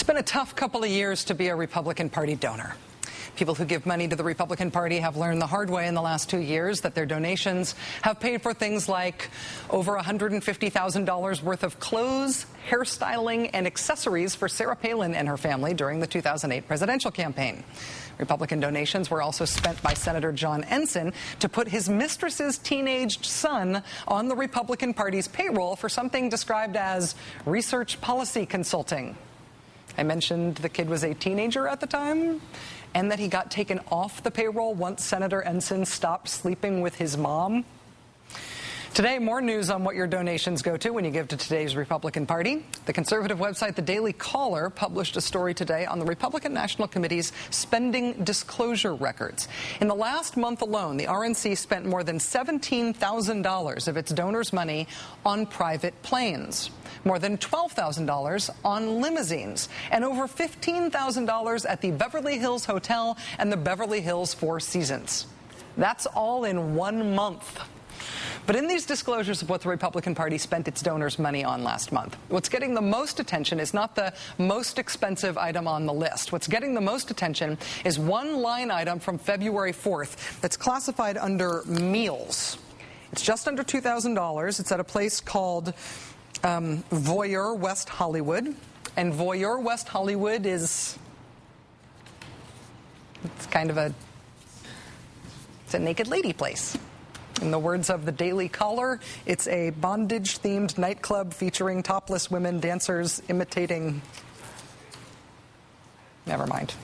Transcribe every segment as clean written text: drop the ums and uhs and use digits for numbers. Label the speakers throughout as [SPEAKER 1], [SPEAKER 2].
[SPEAKER 1] It's been a tough couple of years to be a Republican Party donor. People who give money to the Republican Party have learned the hard way in the last 2 years that their donations have paid for things like over $150,000 worth of clothes, hairstyling, and accessories for Sarah Palin and her family during the 2008 presidential campaign. Republican donations were also spent by Senator John Ensign to put his mistress's teenaged son on the Republican Party's payroll for something described as research policy consulting. I mentioned the kid was a teenager at the time, and that he got taken off the payroll once Senator Ensign stopped sleeping with his mom. Today, more news on what your donations go to when you give to today's Republican Party. The conservative website The Daily Caller published a story today on the Republican National Committee's spending disclosure records. In the last month alone, the RNC spent more than $17,000 of its donors' money on private planes, more than $12,000 on limousines, and over $15,000 at the Beverly Hills Hotel and the Beverly Hills Four Seasons. That's all in 1 month. But in these disclosures of what the Republican Party spent its donors' money on last month, what's getting the most attention is not the most expensive item on the list. What's getting the most attention is one line item from February 4th that's classified under meals. It's just under $2,000. It's at a place called Voyeur West Hollywood. And Voyeur West Hollywood it's a naked lady place. In the words of the Daily Caller, it's a bondage-themed nightclub featuring topless women dancers imitating... Never mind.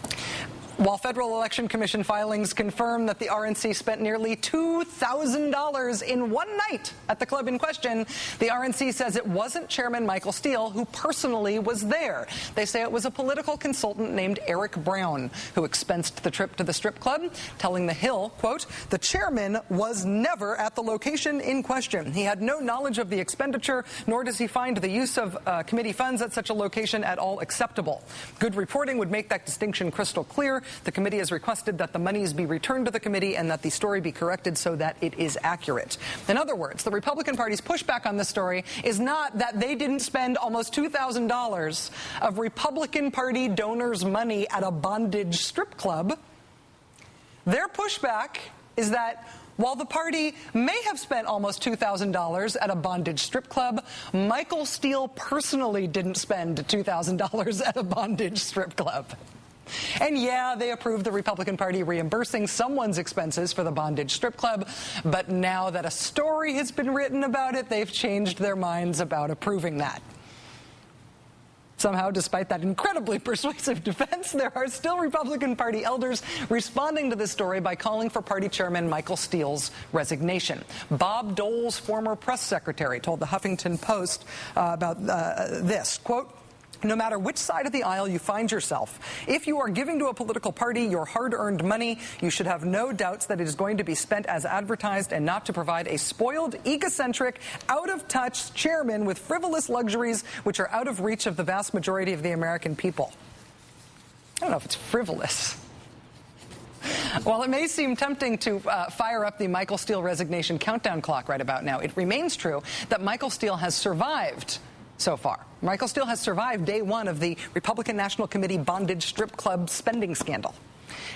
[SPEAKER 1] While Federal Election Commission filings confirm that the RNC spent nearly $2,000 in one night at the club in question, the RNC says it wasn't Chairman Michael Steele who personally was there. They say it was a political consultant named Eric Brown who expensed the trip to the strip club, telling The Hill, quote, "The chairman was never at the location in question. He had no knowledge of the expenditure, nor does he find the use of committee funds at such a location at all acceptable. Good reporting would make that distinction crystal clear. The committee has requested that the monies be returned to the committee and that the story be corrected so that it is accurate." In other words, the Republican Party's pushback on this story is not that they didn't spend almost $2,000 of Republican Party donors' money at a bondage strip club. Their pushback is that while the party may have spent almost $2,000 at a bondage strip club, Michael Steele personally didn't spend $2,000 at a bondage strip club. And yeah, they approved the Republican Party reimbursing someone's expenses for the bondage strip club, but now that a story has been written about it, they've changed their minds about approving that. Somehow, despite that incredibly persuasive defense, there are still Republican Party elders responding to this story by calling for Party Chairman Michael Steele's resignation. Bob Dole's former press secretary told the Huffington Post about this, quote, "No matter which side of the aisle you find yourself, if you are giving to a political party your hard-earned money, you should have no doubts that it is going to be spent as advertised and not to provide a spoiled, egocentric, out-of-touch chairman with frivolous luxuries which are out of reach of the vast majority of the American people." I don't know if it's frivolous. While it may seem tempting to fire up the Michael Steele resignation countdown clock right about now, it remains true that Michael Steele has survived so far. Michael Steele has survived day one of the Republican National Committee bondage strip club spending scandal.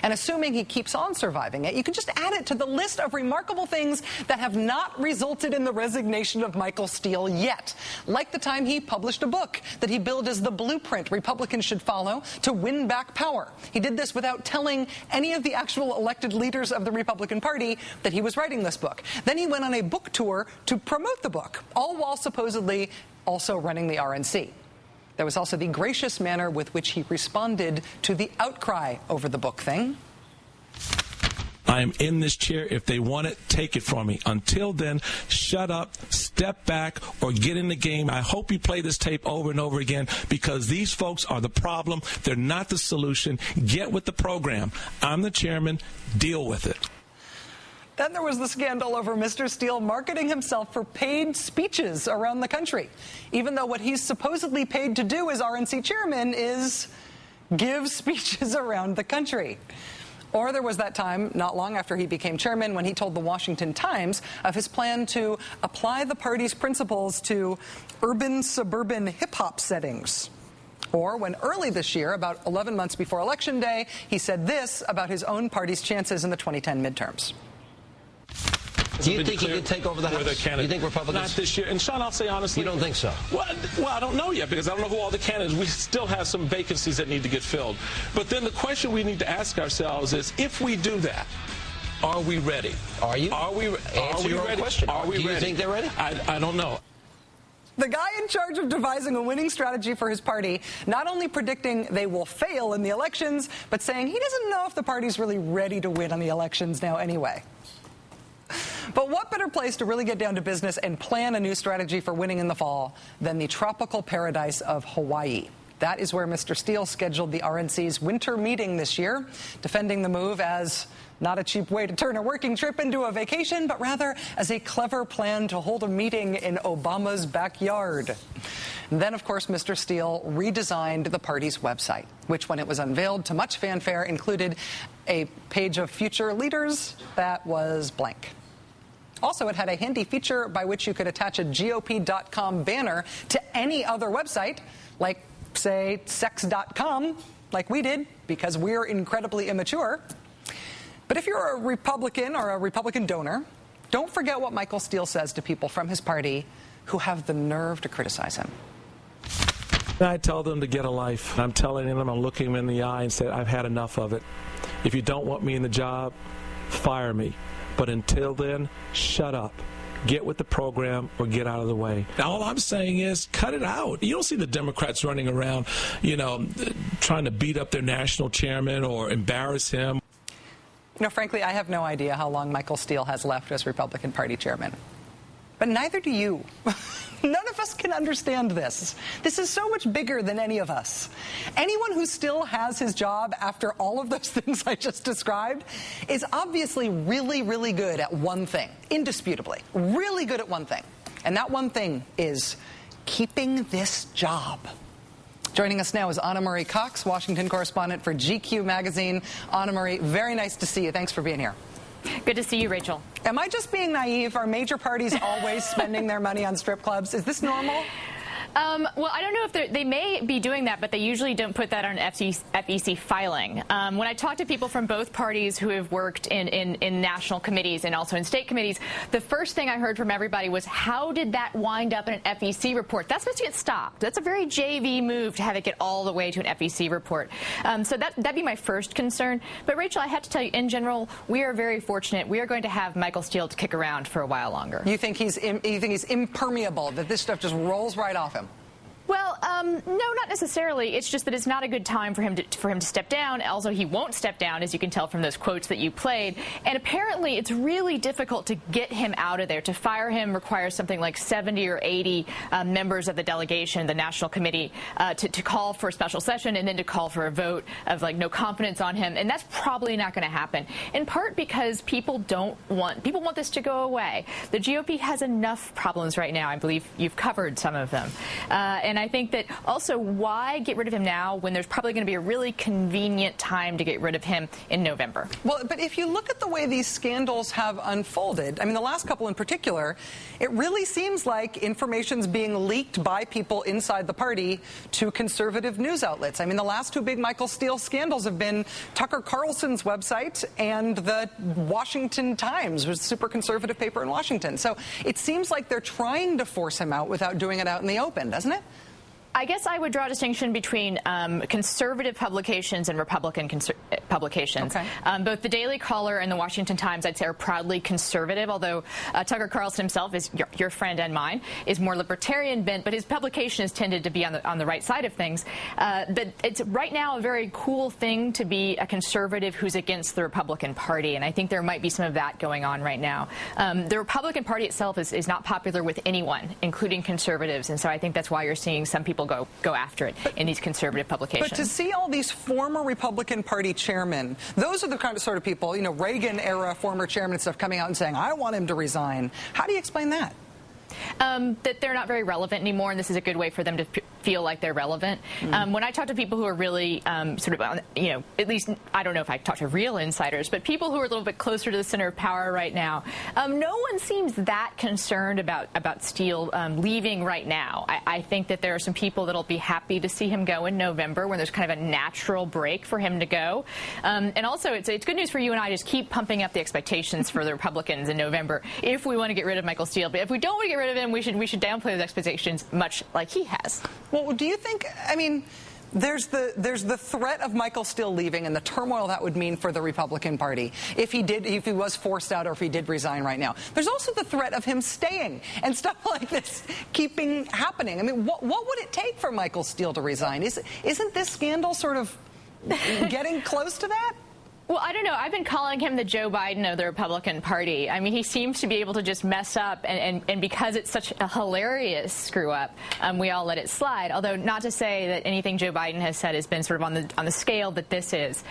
[SPEAKER 1] And assuming he keeps on surviving it, you can just add it to the list of remarkable things that have not resulted in the resignation of Michael Steele yet. Like the time he published a book that he billed as the blueprint Republicans should follow to win back power. He did this without telling any of the actual elected leaders of the Republican Party that he was writing this book. Then he went on a book tour to promote the book, all while supposedly also running the RNC. There was also the gracious manner with which he responded to the outcry over the book thing.
[SPEAKER 2] I am in this chair. If they want it, take it from me. Until then, shut up, step back, or get in the game. I hope you play this tape over and over again because these folks are the problem. They're not the solution. Get with the program. I'm the chairman. Deal with it.
[SPEAKER 1] Then there was the scandal over Mr. Steele marketing himself for paid speeches around the country, even though what he's supposedly paid to do as RNC chairman is give speeches around the country. Or there was that time, not long after he became chairman, when he told the Washington Times of his plan to apply the party's principles to urban, suburban hip-hop settings. Or when early this year, about 11 months before Election Day, he said this about his own party's chances in the 2010 midterms.
[SPEAKER 3] Do you think he could take over the House? Do you think Republicans?
[SPEAKER 2] Not this year. And Sean, I'll say honestly.
[SPEAKER 3] You don't think so?
[SPEAKER 2] Well, I don't know yet because I don't know who all the candidates. We still have some vacancies that need to get filled. But then the question we need to ask ourselves is, if we do that, are we ready?
[SPEAKER 3] Are you?
[SPEAKER 2] Are we?
[SPEAKER 3] Answer your own question.
[SPEAKER 2] Are we
[SPEAKER 3] ready?
[SPEAKER 2] Do you
[SPEAKER 3] think they're ready?
[SPEAKER 2] I don't know.
[SPEAKER 1] The guy in charge of devising a winning strategy for his party, not only predicting they will fail in the elections, but saying he doesn't know if the party's really ready to win on the elections now anyway. But what better place to really get down to business and plan a new strategy for winning in the fall than the tropical paradise of Hawaii? That is where Mr. Steele scheduled the RNC's winter meeting this year, defending the move as not a cheap way to turn a working trip into a vacation, but rather as a clever plan to hold a meeting in Obama's backyard. And then, of course, Mr. Steele redesigned the party's website, which, when it was unveiled to much fanfare, included a page of future leaders that was blank. Also, it had a handy feature by which you could attach a GOP.com banner to any other website, like, say, sex.com, like we did, because we're incredibly immature. But if you're a Republican or a Republican donor, don't forget what Michael Steele says to people from his party who have the nerve to criticize him.
[SPEAKER 2] I tell them to get a life. I'm telling them, I'm looking them in the eye and say, I've had enough of it. If you don't want me in the job, fire me. But until then, shut up. Get with the program or get out of the way. Now, all I'm saying is cut it out. You don't see the Democrats running around, trying to beat up their national chairman or embarrass him.
[SPEAKER 1] Frankly, I have no idea how long Michael Steele has left as Republican Party chairman. But neither do you. None of us can understand this. This is so much bigger than any of us. Anyone who still has his job after all of those things I just described is obviously really, really good at one thing, indisputably. Really good at one thing. And that one thing is keeping this job. Joining us now is Anna Marie Cox, Washington correspondent for GQ magazine. Anna Marie, very nice to see you. Thanks for being here.
[SPEAKER 4] Good to see you, Rachel.
[SPEAKER 1] Am I just being naive? Are major parties always spending their money on strip clubs? Is this normal?
[SPEAKER 4] Well, I don't know if they may be doing that, but they usually don't put that on FEC filing. When I talk to people from both parties who have worked in national committees and also in state committees, the first thing I heard from everybody was, how did that wind up in an FEC report? That's supposed to get stopped. That's a very JV move to have it get all the way to an FEC report. So that'd be my first concern. But, Rachel, I have to tell you, in general, we are very fortunate. We are going to have Michael Steele to kick around for a while longer.
[SPEAKER 1] You think he's impermeable, that this stuff just rolls right off him?
[SPEAKER 4] Well, no, not necessarily. It's just that it's not a good time for him to step down. Also, he won't step down, as you can tell from those quotes that you played. And apparently, it's really difficult to get him out of there. To fire him requires something like 70 or 80 members of the delegation, the National Committee, to call for a special session and then to call for a vote of, no confidence on him. And that's probably not going to happen, in part because people want this to go away. The GOP has enough problems right now. I believe you've covered some of them. And I think that also, why get rid of him now when there's probably going to be a really convenient time to get rid of him in November?
[SPEAKER 1] Well, but if you look at the way these scandals have unfolded, I mean, the last couple in particular, it really seems like information's being leaked by people inside the party to conservative news outlets. I mean, the last two big Michael Steele scandals have been Tucker Carlson's website and the Washington Times, which is a super conservative paper in Washington. So it seems like they're trying to force him out without doing it out in the open, doesn't it?
[SPEAKER 4] I guess I would draw a distinction between conservative publications and Republican publications.
[SPEAKER 1] Okay.
[SPEAKER 4] Both the Daily Caller and the Washington Times, I'd say, are proudly conservative, although Tucker Carlson himself, is your friend and mine, is more libertarian bent, but his publication has tended to be on the right side of things. But it's right now a very cool thing to be a conservative who's against the Republican Party, and I think there might be some of that going on right now. The Republican Party itself is not popular with anyone, including conservatives, and so I think that's why you're seeing some people go after it in these conservative publications.
[SPEAKER 1] But to see all these former Republican Party chairmen, those are the sort of people, Reagan-era former chairman and stuff, coming out and saying, I want him to resign. How do you explain that?
[SPEAKER 4] That they're not very relevant anymore, and this is a good way for them to feel like they're relevant. When I talk to people who are really sort of, at least, I don't know if I talk to real insiders, but people who are a little bit closer to the center of power right now, no one seems that concerned about Steele leaving right now. I think that there are some people that'll be happy to see him go in November when there's kind of a natural break for him to go. And also, it's good news for you and I. Just keep pumping up the expectations for the Republicans in November if we want to get rid of Michael Steele. But if we don't want to get rid of him, we should downplay those expectations, much like he has.
[SPEAKER 1] Well, do you think, I mean, there's the threat of Michael Steele leaving and the turmoil that would mean for the Republican Party if he was forced out or if he did resign right now. There's also the threat of him staying and stuff like this keeping happening. I mean, what would it take for Michael Steele to resign? Isn't this scandal sort of getting close to that?
[SPEAKER 4] Well, I don't know. I've been calling him the Joe Biden of the Republican Party. I mean, he seems to be able to just mess up, and because it's such a hilarious screw-up, we all let it slide. Although, not to say that anything Joe Biden has said has been sort of on the scale that this is.